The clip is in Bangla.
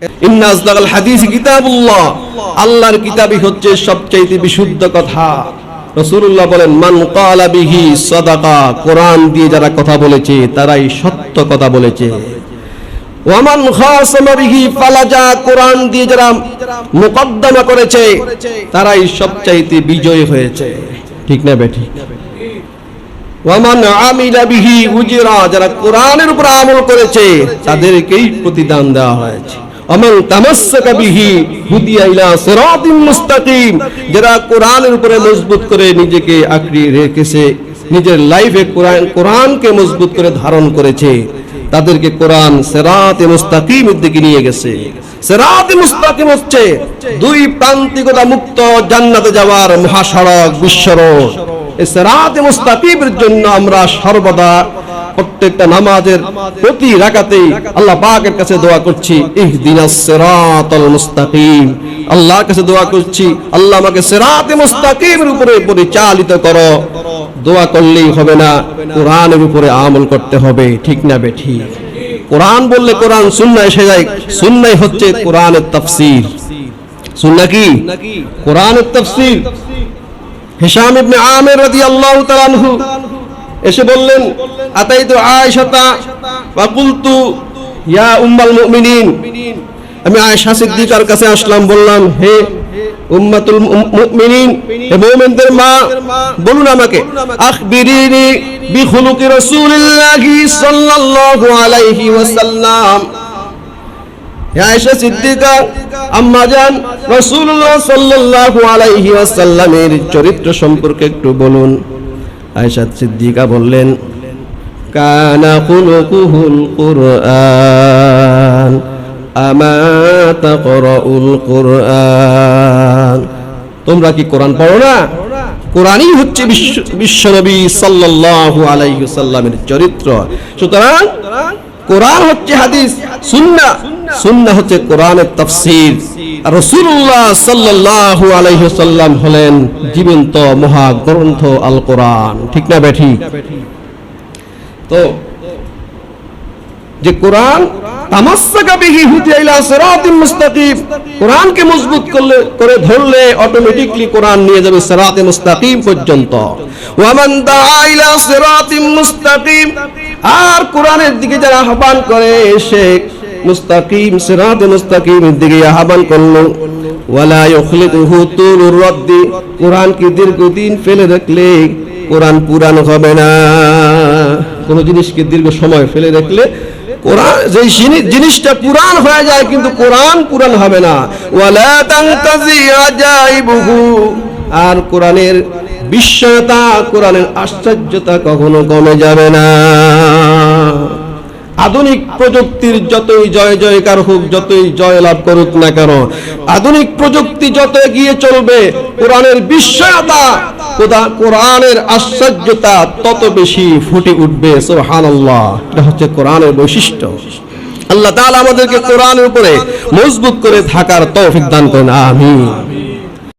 ইন্না আসদাকাল হাদিস কিতাবুল্লাহ, আল্লাহর কিতাবই হচ্ছে সবচেয়ে বিশুদ্ধ কথা। রাসূলুল্লাহ বলেন, মান ক্বালা বিহি সাদাকা, কোরআন দিয়ে যারা কথা বলেছে তারাই সত্য কথা বলেছে। ওয়া মান খাসামা বিহি ফালাজা, কোরআন দিয়ে যারা মুকদ্দমা করেছে তারাই সবচেয়ে বিজয়ী হয়েছে। ঠিক না বেঠিক? ওয়া মান আমিলা বিহি উজরা, যারা কোরআনের উপর আমল করেছে তাদেরকেই প্রতিদান দেওয়া হয়েছে। আমল তামাসসাকা বিহি হুদিয়া ইলা সিরাতিম মুস্তাকিম, যারা কোরআনের উপরে মজবুত করে নিজেকে আঁকড়ে রেখেছে, নিজের লাইফে কোরআনকে মজবুত করে ধারণ করেছে, তাদেরকে কোরআন সিরাতে মুস্তাকিমের দিকে নিয়ে গেছে। সিরাতে মুস্তাকিম হচ্ছে দুই প্রান্তিকতা মুক্ত জান্নাতে যাওয়ার মহাসড়ক, বিশ্বরোড। এই সিরাতে মুস্তাকিমের জন্য আমরা সর্বদা প্রত্যেকটা নামাজের প্রতি রাকাতেই আল্লাহ পাকের কাছে দোয়া করছি, ইহদিনাস সিরাতাল মুস্তাকিম। আল্লাহর কাছে দোয়া করছি, আল্লাহ আমাকে সিরাতে মুস্তাকিমের উপরে পরিচালিত করো। দোয়া করলেই হবে না, কোরআনের উপরে আমল করতে হবে। ঠিক না বেঠিক? কোরআন বললে কোরআন সুন্নাহ এসে যায়। সুন্নাহ হচ্ছে কোরআনের তাফসীর। সুন্নাহ কি? কোরআনের তাফসীর। হিশাম ইবনে আমির রাদিয়াল্লাহু তাআলা আনহু এসে বললেন, আতাইতু আয়েশাতা ওয়া কুলতু ইয়া উম্মাল মুমিনিন, আমি আয়েশা সিদ্দিকার কাছে আসলাম, বললাম, হে উম্মাতুল মুমিনিন, হে মুমিনদের মা, বলুন আমাকে, আখবিরিনি বিখুলুকি রাসূলিল্লাহি সাল্লাল্লাহু আলাইহি ওয়াসাল্লাম। হে আয়েশা সিদ্দিকা, আম্মা জান, রাসূলুল্লাহ সাল্লাল্লাহু আলাইহি ওয়াসাল্লামের চরিত্র সম্পর্কে একটু বলুন। আয়েশা সিদ্দিকা বললেন, কানা খুলুকুহুল কুরআন আমা তাকরাউল কুরআন। তোমরা কি কোরআন পড়ো না? কোরআনই হচ্ছে বিশ্বনবী সাল্লাল্লাহু আলাইহি ওয়াসাল্লামের চরিত্র। সুতরাং কোরআন হচ্ছে হাদিস, সুন্নাহ সুন্নাহ হচ্ছে কোরআনের তাফসীর। আর রাসূলুল্লাহ সাল্লাল্লাহু আলাইহি ওয়াসাল্লাম হলেন জীবন্ত মহাগ্রন্থ আল কোরআন। ঠিক না বেঠিক? তো যে কোরআন তামাসসাকা বিহি হুদিয়া ইলা সিরাতিম মুস্তাকিম, কোরআনকে মজবুত করে ধরলে অটোমেটিকলি কোরআন নিয়ে যাবে সিরাতে মুস্তাকিম পর্যন্ত। ওয়া মান দাআ ইলা সিরাতিম মুস্তাকিম, আর কোরআনের দিকে যারা আহ্বান করে সে মুস্তাকিম সিরাতে মুস্তাকিমের দিকে আহ্বান করলো। ওয়ালা ইখলিতুহু তুলুর রাদ্দি, কোরআনকে দীর্ঘদিন ফেলে রাখলে কোরআন পুরানো হবে না। কোন জিনিসকে দীর্ঘ সময় ফেলে রাখলে কোরআন, যে জিনিসটা পুরান হয়ে যায় কিন্তু কোরআন পুরান হবে না। ওয়ালা তানতাজি আজাইবুহু, আর কোরআনের বিস্ময়তা, কোরআনের আশ্চর্যতা কখনো কমে যাবে না। আধুনিক প্রযুক্তির যতই জয় জয়কার হোক, যতই জয় লাভ করুক না কেন, আধুনিক প্রযুক্তি যত এগিয়ে চলবে, কোরআনের বিস্ময়তা, কোরআনের আশ্চর্যতা তত বেশি ফুটে উঠবে। সুবহানাল্লাহ, এটা হচ্ছে কোরআনের বৈশিষ্ট্য। আল্লাহ তাআলা আমাদেরকে কোরআনের উপরে মজবুত করে থাকার তৌফিক দান করেন। আমিন।